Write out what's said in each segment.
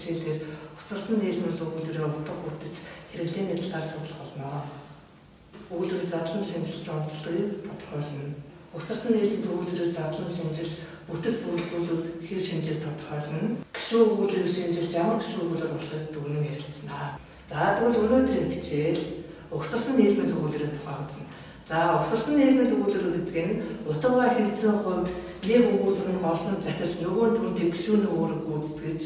хичээлээр угсарсан нийлмэл өгүүлбэрийн утга бүтэц хэрэглээний талаар судлах болно. Өгүүлбэрийн задлан шинжилж онцлогыг тодорхойлно. Угсарсан нийлмэл өгүүлбэрийн задлан шинжилж бүтэц бүрэлдэхүүнүүд хэв шинжийг тодорхойлно. Гишүүн өгүүлбэрийг шинжилж ямар гишүүн өгүүлбэр болохыг дүгнэн ярилцсанаа. За тэгвэл өнөөдрийн хичээл угсарсан нийлмэл өгүүлбэрийн тухай үзнэ. За угсарсан нийлмэл өгүүлбэр гэдэг нь утга хэлцэн хувьд нэг өгүүлбэр нь гол нь захирч нөгөө нь түүнтэй гишүүний өөрөг гүйцэтгэж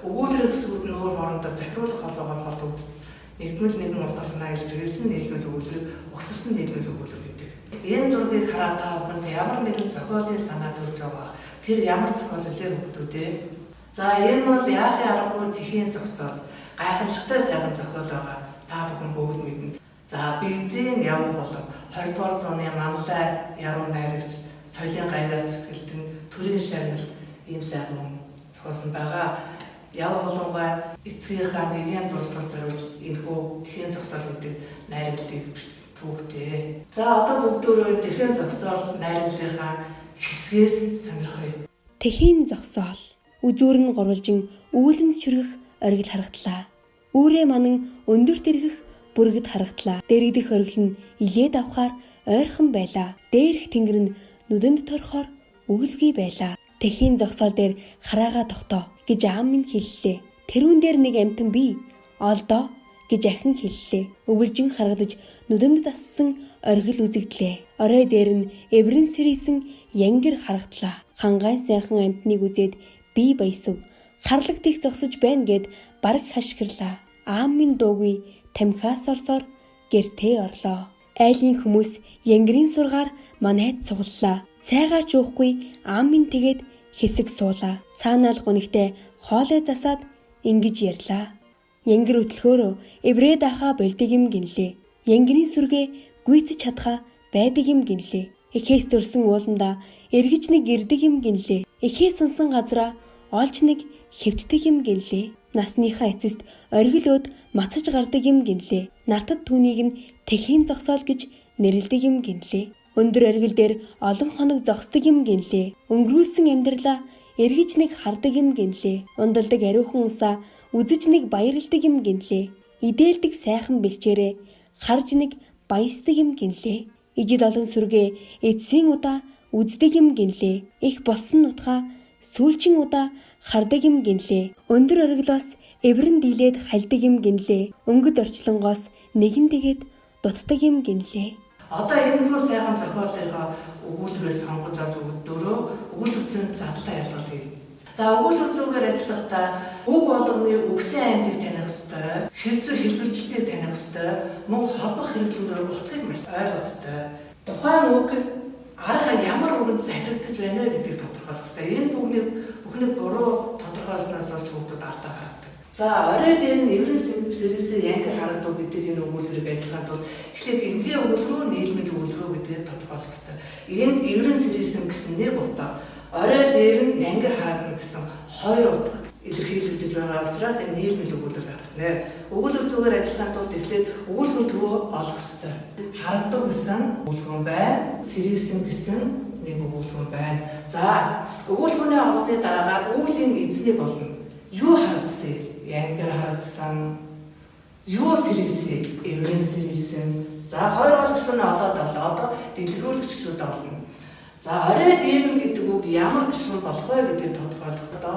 өгүүлбэрийн гишүүд нь өөр хоорондоо захируулах холбоогоор хол үздэг. Нэгдмэл нэгэн утга санаа илэрхийлсэн нийлмэл өгүүлбэрийг угсарсан нийлмэл өгүүлбэр гэдэг. Энэ зургийг хараад та бүхэнд ямар нэгэн зохиолын санаа төрж байгаа. Тэр ямар зохиол вэ хүмүүдээ? За энэ бол яахын аргагүй тхийн зогсоол. Гайхамшигтай сайхан зохиол байгаа. Та бүхэн бүгд мэднэ. За бигзийн явуу болон 20 дугаар зууны Мамлай яруу найрагч соёлын гайваар зүтгэлтэн төрийн шагналт ийм сайхан зохиосон байгаа. Явуу болонгаа эцгийнхаа нэгэн дурслаг зориулж энэхүү тхийн зогсоол гэдэг найрамдлыг бичсэн түүхтэй. За одоо бүгдөө тхийн зогсоол найрамдлынхаа хэсгээс сонирхъя. Тхийн зогсоол үзүүр нь гурвалжин үүлэнд чүргэх оргил харагдлаа. Үүрээ манан өндөр тэргэх бүргэд харагдлаа. Дэрэгдэх оргил нь илээд авахаар ойрхон байлаа. Дээрх тэнгэр нь нүдэнд торхоор өгөлгүй байлаа. Тхийн зогсоол дээр хараага тогтоо гэж аав минь хэллээ. Тэрүүн дээр нэг амтан бий. Олдоо гэж ахин хэллээ. Өвөлжин харагдаж нүдэнд дассан оргил үзэгдлээ. Орой дээр нь эврэн сэрийсэн янгир харагдлаа. Хангай сайхан амтныг үзээд би баясав. Харлагдих зогсож байна гэд бараг хашгирлаа. Аав минь дуугүй тамхиас орсоор гэртээ орлоо. Айлын хүмүүс янгирийн сургаар манайд сугаллаа. Цайгаа ч уухгүй аав минь тэгээд хэсэг суулаа. Цаанаал гунигтай хоолой засаад ингэж ярьлаа. Янгир өтлөхөөрөө эврээд ахаа болдгийг юм гинлээ. Янгирийн сүргээ гүйцэж чадхаа байдаг юм гинлээ. Эхээс дөрсөн ууландаа эргэж нэг ирдэг юм гинлээ. Эхээс унсан газараа олж нэг хэвтдэг юм гинлээ. Насныхаа эцэст оргилөөд мацаж гардаг юм гинлээ. Нартад түүнийг нь тхийн зогсоол гэж нэрлэдэг юм гинлээ. Өндөр оргил дээр олон хоног зогсдог юм гинлээ. Өнгөрүүлсэн амьдралаа эргэж нэг хардаг юм гинлээ. Ундалдаг ариухан усаа үзэж нэг баярлдаг юм гинлээ. Идээлдэг сайхан бэлчээрээ харж нэг баясдаг юм гинлээ. Ижил олон сүргээ эцсийн удаа үздэг юм гинлээ. Их болсон нутгаа сүүлчийн удаа хардаг юм гинлээ. Өндөр оргилоос эврэн дийлээд хальдаг юм гинлээ. Өнгөд орчлонгоос нэгэн тэгээд дутдаг юм гинлээ. Одоо энэ хүмүүс сайхан зохиолынхоо өгүүлбэрээс сонгож авч өгдөрөө өгүүлбэрийн задлаа ялгуулъя. За өгүүлбэр зүгээр ажиллахдаа үг болгоны үгсийн аймгийг таних ёстой, хэлцүү хэлбэрчлэлийг таних ёстой, мөн холбох хэрэглүүрээр утгыг маш ойлгох ёстой. Тухайн үг арга ямар үгэнд захирагдаж байна вэ гэдгийг тодорхойлох ёстой. Энэ бүхнийг буруу тодорхойлсноос болж хүүхдүүд алдаа гаргадаг. За орой дээр нь эврэн сэрээсээ янгир харагдав гэдэг энэ өгүүлбэрийг ажиллахад бол эхлээд энгийн өгүүлбэр рүү нийлмэл өгүүлбэр гэдгийг тодорхойлох ёстой. Энд эврэн сэрээсэн гэсэн нэг утга, орой дээр нь янгир харагдана гэсэн хоёр утга илэрхийлэгдэж байгаа учраас энэ нийлмэл өгүүлбэр байна. Өгүүлбэр зүгээр ажиллахад бол эхлээд өгүүлбэрийн төвөө олох ёстой. Харагдав гэсэн өгүүлбэр байна. Сэрээсэн гэсэн нэг өгүүлбэр байна. За өгүүлбэрний олсны дараагаар үүлийн эзнийг олно. Юу харагдсан? Янгир харагдсан. Юу сэрээсэн? Эврэн сэрээсэн. За хоёр гол гишүүнээ олоод авлаа. Одоо дэлгэрүүлэгч гишүүд олно. За орой дээр нь гэдэг үг ямар гишүүн болох вэ гэдгийг тодорхойлох одоо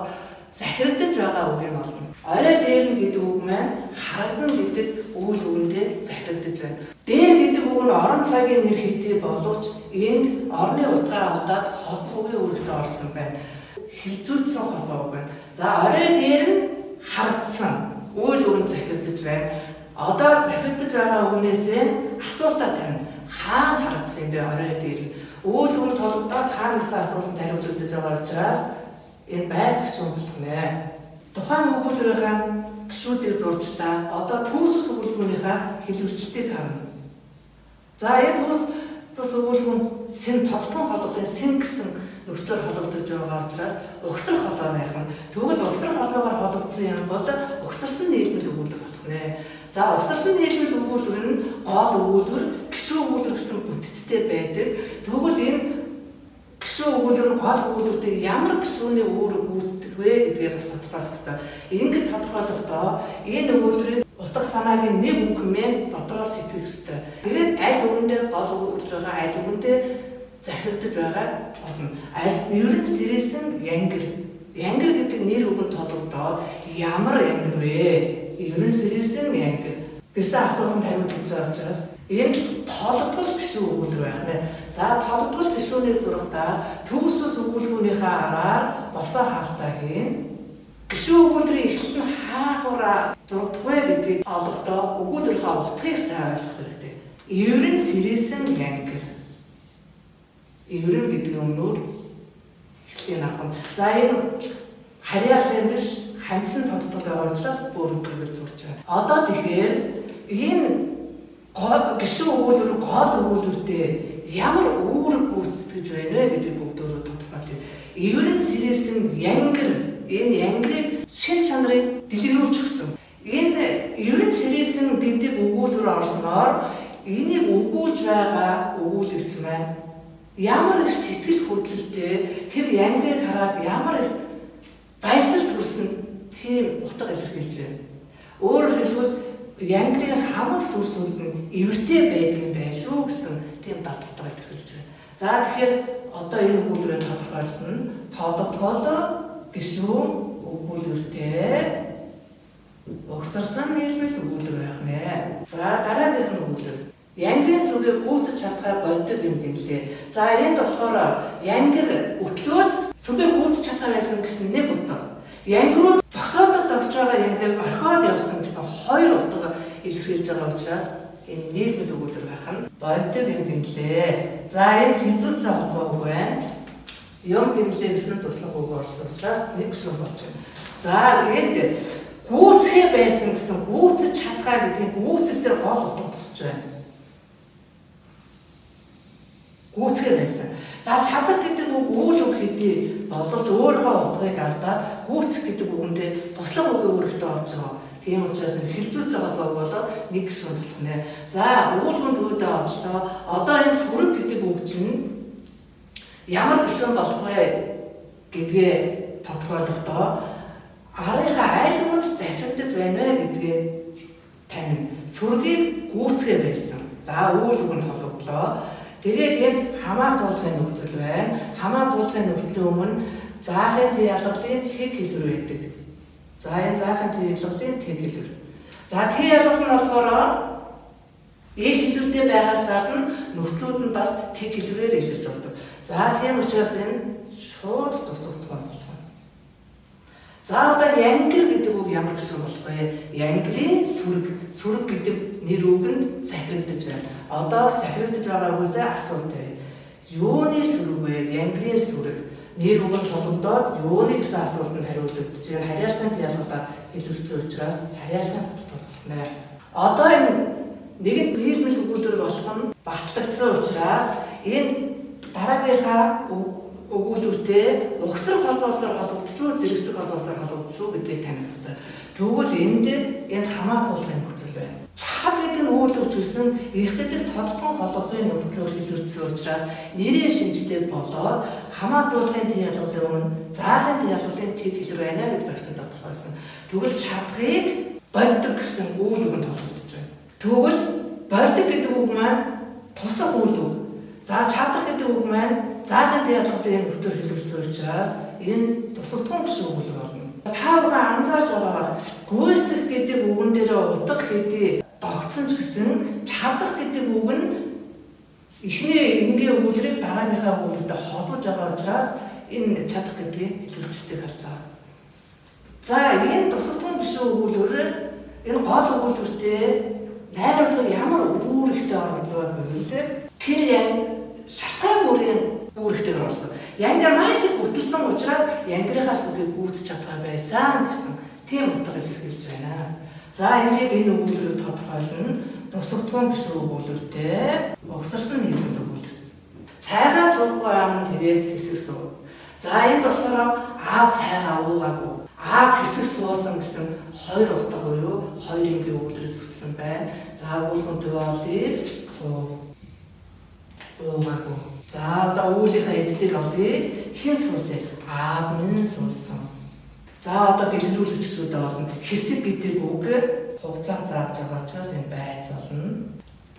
захирагдаж байгаа үгийг олно. Орой дээр нь гэдэг үг маань харагдана гэдэг үйл үгэндээ захирагдаж байна. Дээр гэдэг үг нь орон цагийн нэр хэдий боловч энд орны утгаар алдаад холбох үгийн үүрэгтээ орсон байна. Хилцүүлсэн холбоо үг байна. За орой дээр нь харагдсан үйл үгэнд захирагдаж байна. Одоо захирагдаж байгаа үгнээсээ асуултаа тавина. Хаана харагдсан юм бэ орой дээр? Үйл үгэнд толгодоод хаана гэсэн асуултанд хариулагдаж байгаа учраас энэ байц гишүүн болох нэ. Тухайн өгүүлбэрийнхаа гишүүдийг зурчлаа. Одоо төгс өгүүлбэрийнхаа хэлбэрчлэлийг харна. За энэ төгс өгүүлбэр сэн тодтон холбооны сэн гэсэн нөхцөлөөр холбогдож байгаа учраас угсрах холбоо байх нь. Тэгвэл угсрах холбоогоор холбогдсон юм бол угсарсан нийлмэл өгүүлбэр болох нэ. За угсарсан нийлмэл өгүүлбэр нь гол өгүүлбэр, гишүүн өгүүлбэр гэсэн бүтцтэй байдаг. Тэгвэл энэ гişүүн өгүүлбэр нь гол өгүүлбэртэй ямар гişүүний үүрэг гүйцэтгэх вэ гэдгээ бас тодорхойлох хэрэгтэй. Ингээд тодорхойлохдоо энэ өгүүлбэрийн утга санаагийн нэг үг хэмээн дотроо сэтгэх хэрэгтэй. Тэгээд аль үгэндээ гол өгүүлбэр байгаа, аль үгэндээ захирагдаж байгаа болно. Аль ерөн сэрээсэн янгир. Янгир гэдэг нэр үгэнд толгодоод ямар янгир вэ? Ерөн сэрээсэн янгир гэсэн асуултанд хариулт өгч байгаа учраас энэ толгодгол гişүү өгүүлбэр байх нэ. За толгодгол гişүүний зурагтаа төгс ус өгүүлбэрийнхээ араар босоо хаалтаа хийн. Гişүү өгүүлбэрийн эхлэл нь хаагаараа зурагдах вэ гэдгийг олохдоо өгүүлбэрийнхээ утгыг сайн ойлгох хэрэгтэй. Ерөн сэрээсэн янгир. Ерөн гэдэг өмнөр эхлэлийн авах. За энэ харьяалал биш хамтсан тодтол байгаа учраас бүр үгээр зурж байгаа. Одоо тэгэхээр энэ гişүү өгүүлбэр гол өгүүлбэртэй ямар үүрэг гүйцэтгэж байна вэ гэдэг бүгдөө тодорхойлъё. Ерөн сэрээсэн янгир энэ янгирыг шин чанарыг дэлгэрүүлж өгсөн. Энэ ерөн сэрээсэн гэдэг өгүүлбэр орсноор энийг өгүүлж байгаа өгүүлэгч маань ямар их сэтгэл хөдлөлтэй тэр янгирыг хараад ямар их баясгалт төрсөн тийм утга илэрхийлж байна. Өөрөөр хэлбэл янгирын хамаг сүрсүүд нь эвэртэй байдаг юм байна шүү гэсэн тийм давталтаа илэрхийлж байна. За тэгэхээр одоо энэ өгүүлбэрийн тодорхойлолт нь тодотгол гişүүн өгүүлбэртэй угсарсан нийлбэл өгүүлбэр байх нэ. За дараагийнх нь өгүүлбэр. Янгирын сүргийг гүйцэж чадхаа болдог юм гэлээ. За энд болохоор янгир өтлөөд сүргийг гүйцэж чадхаа байсан гэсэн нэг утга. Янгирууд зогсоолдог зогсож байгаа янгирыг орхиод явсан гэсэн хоёр утга илэрхийлж байгаа учраас энэ нийлбэл өгүүлбэр байх нь болдог юм гэлээ. За энд хязгаартай холбоо үг байна. Юм гэмлээ гэсэн туслах үг орсон учраас нэг шүү болж байна. За энд гүйцэхэ байсан гэсэн гүйцэж чадхаа гэдэг гүйцэл дээр гол утга тусч байна. Гүйцэхэ байсан. За чадах гэдэг үг үйл үг хэдий боловч өөрийнхөө утгыг алдаад гүйцэх гэдэг үгэндээ туслах үгийн үүрэгтэй орж байгаа. Тийм учраас хилцүүлцээ холбоог болоод нэг гишүүн болох нэ. За өгүүлбэрийн төвөдөө орчлоо. Одоо энэ сүрэг гэдэг үг чинь ямар гишүүн болох вэ гэдгээ тодорхойлохдоо арийнхаа аль үгэнд захирагдаж байна вэ гэдгээ танин. Сүргийг гүйцэхэ байсан. За үйл үгэнд холбогдлоо. Тэгээд энд хамаа туулахын нөхцөл байна. Хамаа туулахын нөхцөлийн өмнө заахын тий ялгалын тэг хэлбэр байдаг. За энэ заахын тий ялгалын тэг хэлбэр. За тий ялгал нь болохоор ил хэлбэртэй байгаас гадна нөхцлүүд нь бас тэг хэлбэрээр илэрч болдог. За тийм учраас энэ шууд тусагдах юм байна. За одоо янгир гэдэг үг ямар гэсэн болох вэ? Янгирын сүрэг гэдэг нэр үгэнд захирагдаж байна. Одоо захирагдаж байгаа үгсээ асуулт тавь. Юуны сүрэг вэ? Янгирын сүрэг. Нэр үгэнд холбогдоод юуны гэсэн асуултанд хариулагдаж байна. Харьяалахын ялгалаа хэлүүлсэн учраас харьяалахын тодтол байна. Одоо энэ нэгэн нийлбэл өгүүлбэр болох нь батлагдсан учраас энэ дараагийнхаа өгүүлбэртэй угсрах холбоосоор холбогдчихвол зэрэгцэх холбоосоор холбогдчихвол гэдгийг таних ёстой. Тэгвэл энд хамаа туулахын нөхцөл байна. Чад гэдэг нь үйлдвэрч үсэн их гэдэг тодтгон холбооны нөхцлөөр хэлүүлсэн учраас нэрийн шинжтэй болоод хамаа туулахын тий ялгалын өмнө заахын тий ялгалын тэг хэлбэр байна гэж багшд тодорхойлсон. Тэгвэл чадхыг болдог гэсэн үйл үгэнд холбогдож байна. Тэгвэл болдог гэдэг үг маань тусах үйл үг. За чадах гэдэг үг маань заахын тий ялгалын нөхцлөөр хэлүүлсэн учраас энэ тусагдсан гэсэн үг болно. Та бүхэн анзаарч байгаа гүйцэх гэдэг үгэн дээр утга хэдий догцсон ч гэсэн чадах гэдэг үг нь эхний энгийн өгүүлбэрийг дараагийнхаа өгүүлбэртэй холбож байгаа учраас энэ чадах гэдгийг илэрхийлдэг харж байгаа. За энэ тусагдсан гэсэн өгүүлбэр энэ гол өгүүлбэртэй найруулга ямар үүрэгтэй оролцоо байвал тэр шалтгаан бүрийн үүрэгтэйгээр орсон. Янгир маш их хөтлсөн учраас янгирынхаа сүргийг гүйцэж чадгаа байсан гэсэн тийм утга илэрхийлж байна. За ингээд энэ өгүүлбэрийг тодорхойлно. Тусагдсан гэсэн өгүүлбэртэй угсарсан нийлбэл өгүүлбэр. Цайгаа цуггүй аав нь тэгээд хэсэг суу. За энд болохоор аав цайгаа уугаагүй. Аав хэсэг суусан гэсэн хоёр утга буюу хоёр энгийн өгүүлбэрээс бүтсэн байна. За өгүүлбэрийн төвөөлийг суу. Уугаагүй. За одоо үүлийнхээ эцдийг олъё. Хэн суусыг? Аав минь суусан. За одоо дэлгэрүүлэгчдүүдэд болно. Хэсэг гэдэг үг хугацаа зааж байгаа учраас энэ байц болно.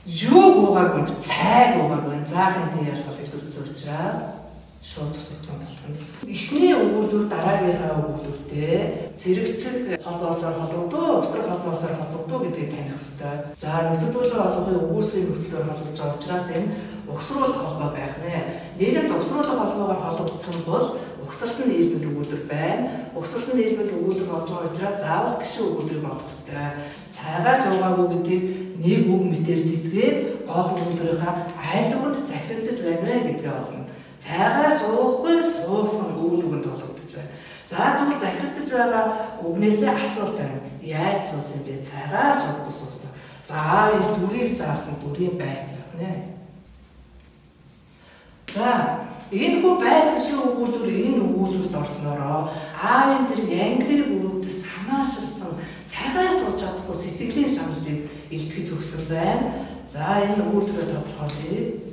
Юу уугаагүй, цайг уугаагүй. Заахын тийм ялгал хэлүүлсэн учраас шууд тусгах болох юм. Эхний өгүүлбэр дараагийнхаа өгүүлбэртэй зэрэгцэг холбоосоор холбогдоо, өсөр холбоосоор холбогдоо гэдгийг таних ёстой. За нөхцөлбөлийн холбоогийн өгүүлсийн нөхцлөөр холбож байгаа учраас энэ угсруулах холбоо байх нэ. Нэгэнд угсруулах холбоогоор холбогдсон бол угсарсан нийлбэл өгүүлбэр байна. Угсарсан нийлбэл өгүүлбэр болж байгаа учраас заавал гишүүн өгүүлбэрийг олох ёстой. Цайгаа жуугаагүй гэдэг нэг үг мэтээр зэтгээд гол өгүүлбэрийнхаа аль үгэнд захирагдаж байна вэ гэдгээ олно. Цайгаа жуухгүй суусан үйл үгэнд холбогдож байна. За тэгвэл захирагдаж байгаа үгнээсээ асуулт байна. Яаж суусан бэ? Цайгаа жуухгүй суусан. За энэ дүрийг заасан дүрийн байц байна. За энэ хүү байц гişүүн өгүүлбэр энэ өгүүлбэрт орсноороо аавын тэр янгрыг өрөвдөс санааширсан цайгаа сууж чадахгүй сэтгэлийн шаналлыг илтгэж өгсөн байна. За энэ өгүүлбэрээ тодорхойлъё.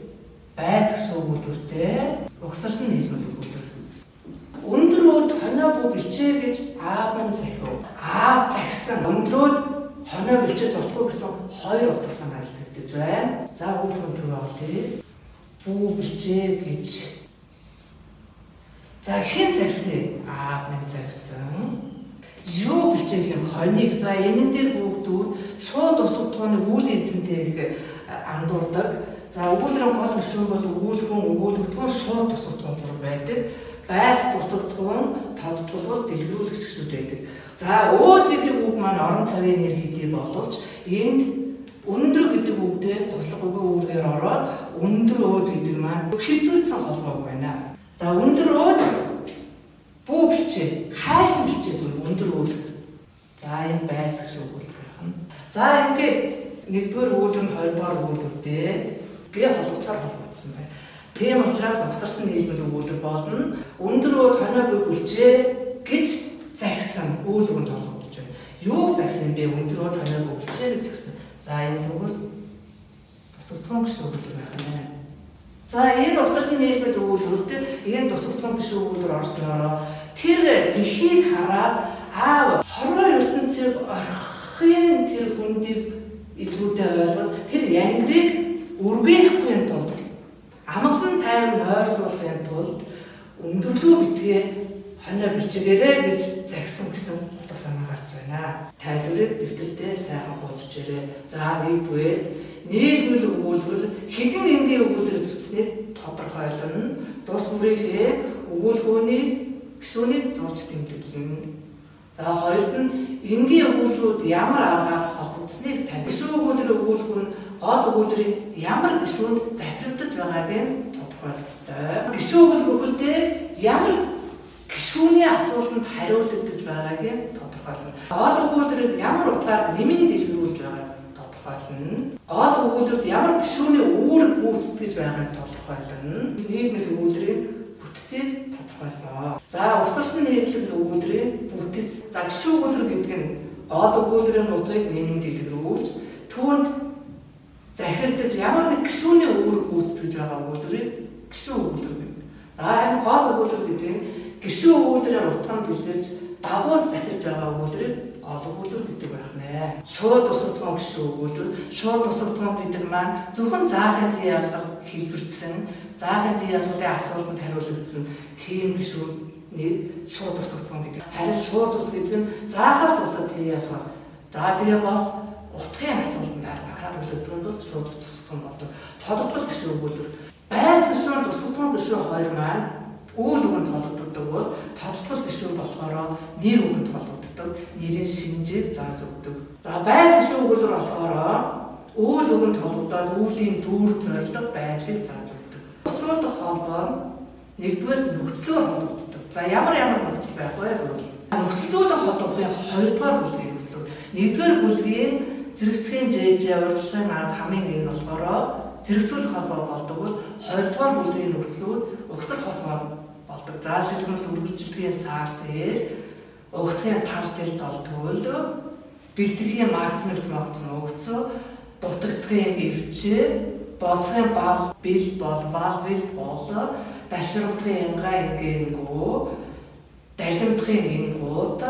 Байц гişүүн өгүүлбэртэй угсарсан нийлбэл өгүүлбэр. Өндрөөд хонио бүү бэлчээ гэж аав минь захив. Аав захисан өндрөөд хонио бэлчээд болохгүй гэсэн хоёр утга санаа илтгэж байна. За өгүүлбэр төрөө олъё. Бүү бэлчээ гэж. За хэн захисан? Аав минь захисан. Юу бэлчээ гэх хоныг. За энэ дээр бүгдүүд шууд усг тооны үйл эзэнтэй андуурдаг. За өгүүлбэрийн гол гишүүн бол өгүүлбэрийн шууд тусах тулгуур байдаг. Байц тусах тулгуур тодтолгол дэлгэрүүлэгч гишүүд байдаг. За өөд гэдэг үг маань орон цагийн нэр хэдий боловч энд өндөр гэдэг үгдээ туслах үгийн үүргээр ороод өндөр өөд гэдэг маань хэцүүцсэн холбоо байна. За өндөр өөд бүү бэлчээ хайсан бэлчээ дүр өндөр өөд. За энэ байц гişүүн өгүүлбэр байна. За ингээд нэгдүгээр өгүүлбэр нь хоёрдугаар өгүүлбэртэй гээ холбоцоор холбогдсон байна. Тийм учраас угсарсан нийлбэл өгүүлбэр болно. Өндөр өөд хонио бүү бэлчээ гэж захисан үйл үгэнд холбогдож байна. Юу захисан бэ? Өндөр өөд хонио бүү бэлчээ гэж захисан. За энэ тэгвэл тусгатгын гişүүн өгүүлбэр байх нэ. За энэ угсарсан нийлбэл өгүүлбэрт энэ тусгатгын гişүүн өгүүлбэр орсноороо тэр дэлхийг хараад аав хорвоо ертөнцийг орхихын тэр хүндийг илгүүтэй ойлгоод тэр янгрыг үргээхгүй тулд амгалан тайван нойрсуулахын тулд өндөрлөө битгээ хонио бэлчээрэй гэж загсан гэсэн утга санаа гарч байна. Тайлбарыг дэвтэртээ сайхан хуудж ирээ. За нэгдүгээр нийлбэл өгүүлбэр хэдэн энгийн өгүүлбэрээс бүтснийг тодорхойлно. Тус бүрийнхээ өгүүлбэрийн гишүүнийг зурж тэмдэглэнэ. За хоёрд нь энгийн өгүүлбэрүүд ямар аргаар холбогдсныг тань. Гишүүн өгүүлбэр нь гол өгүүлбэрийн ямар гишүүнд захирагдаж байгааг нь тодорхойлох ёстой. Гишүүн өгүүлбэртэй ямар гишүүний асуултанд хариулагдаж байгааг нь тодорхойлно. Гол өгүүлбэрийг ямар утгаар нэмэн дэлгэрүүлж байгааг тодорхойлно. Гол өгүүлбэрт ямар гишүүний үүрэг гүйцэтгэж байгааг нь тодорхойлно. Нийгмийн өгүүлбэрийн бүтцийг тодорхойлно. За угсарсан нийлбэл өгүүлбэрийн бүтэц. За гишүүн өгүүлбэр гэдэг нь гол өгүүлбэрийн утгыг нэмэн дэлгэрүүлж түүнд захирагдаж ямар нэг гишүүний үүрэг гүйцэтгэж байгаа өгүүлбэрийг гишүүн өгүүлбэр гэдэг. За энэ гол өгүүлбэр гэдэг нь гишүүн өгүүлбэрээр утганд дэлгэрж дагуул захирж байгаа өгүүлбэрийг гол өгүүлбэр гэдэг байх нэ. Шууд тусгатгын гишүүн өгүүлбэр, шууд тусгатгын гэдэг маань зөвхөн заахын тий ялгал хэлбэрсэн, заахын тий ялгалын асуултанд хариулагдсан тийм гишүүнийг шууд тусгатгын гэдэг. Харин шууд тус гэдэг нь заахаас усаад тий ялгал. За тэгээ бас утгын асуултанд хариулагдсан бол шууд тусгатгын болдог. Тодорхойлох гишүүн өгүүлбэр. Байц гишүүн тусгатгын гишүүн хоёр маань үйл үгэнд холбогддог бол тодтол гишүүн болохоор нэр үгэнд холбогддог. Нэрийн шинжийг зааж өгдөг. За байц гишүүн өгүүлбэр болохоор үйл үгэнд холбогдоод үүлийн дүр зорилго байдлыг зааж өгдөг. Угсруулах холбоо нэгдүгээр нөхцлөөр холбогддог. За ямар нөхцөл байх вэ гэвэл нөхцөлдүүлэн холбооны хоёрдугаар бүлгийн нөхцөл. Нэгдүгээр бүлгийн зэрэгцгийн жижиг урьдчилан ад хамгийн гэн болохоор зэрэгцүүлэх холбоо болдог бол хоёрдугаар бүлгийн нөхцлүүд угсрах холбоо болдог. За шилжүүлэлт үргэлжилтийн саарсээр угтгийн тартал толтгол бэлтгэхийн магцмэгц могцсон өгцөө дутагдгийн эвчээ боцгийн бал бил бол дашрамтгын янгаа ингээнгүү далимтгын ингууд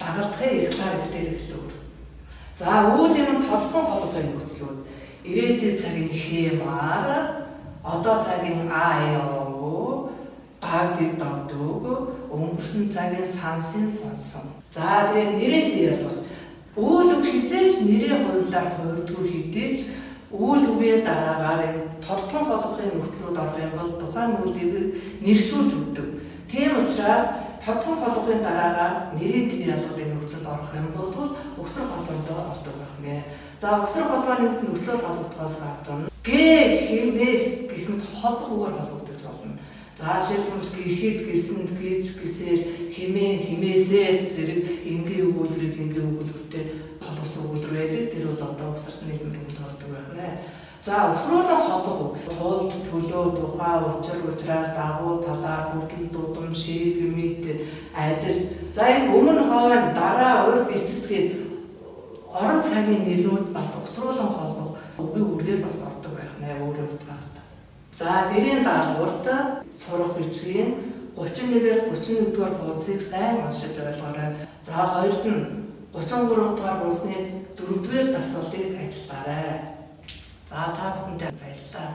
дагалдахын ихлаар хэлээр эхлэв. За үйл юм толгон холбооны нөхцлүүд ирээдүйн цагийн хэмаар одоо цагийн АЯО гагдыг догдөг өнгөрсөн цагийн сансын сонсон. За тэгээд нэрээ тийм бол үйл үг хизээч нэрийн хувьлаар хувирдгүй хэдийч үйл үгийн дараагаар толгон холбооны нөхцлүүд орох юм бол тухайн үйлийг нэршүүлж өгдөг. Тийм учраас толгон холбооны дараагаар нэрийн тийм ялгуулын нөхцөл орох юм бол өксөр холбоонд ордог байна. За өксөр холбооны нөхцлөөр холбогдохоос гадна хэмээх гэхэд холбох үгээр холбогдож болно. За жишээлбэл гэхэд гэсэнд гэж гисээр хэмээсээр зэрэг энгийн өгүүлбэртэй холбосон өгүүлбэр байдаг. Тэр бол одоо өксөрсөн нийгмийн өгүүлбэр болдог байна. За өксрүүлэн холбох тулд төлөө тухай учраас дагуу талаар бүрдэл дудам шиг мэд адил за энэ өмнө хойно дараа урд эцэсгээд орон цагийн нэрнүүд бас өксрүүлэн холбох үгийн үргээр бас ордог байна өөрөө утгаараа. За нэрийн даалгаварт сурах бичгийн 31-ээс 31-р хуудсыг сайн уншиж ойлгоорой. За хоёрт нь 33 дугаар хуудсны 4-р дасгалыг ажиллаарай. За та бүхэндээ баярлалаа.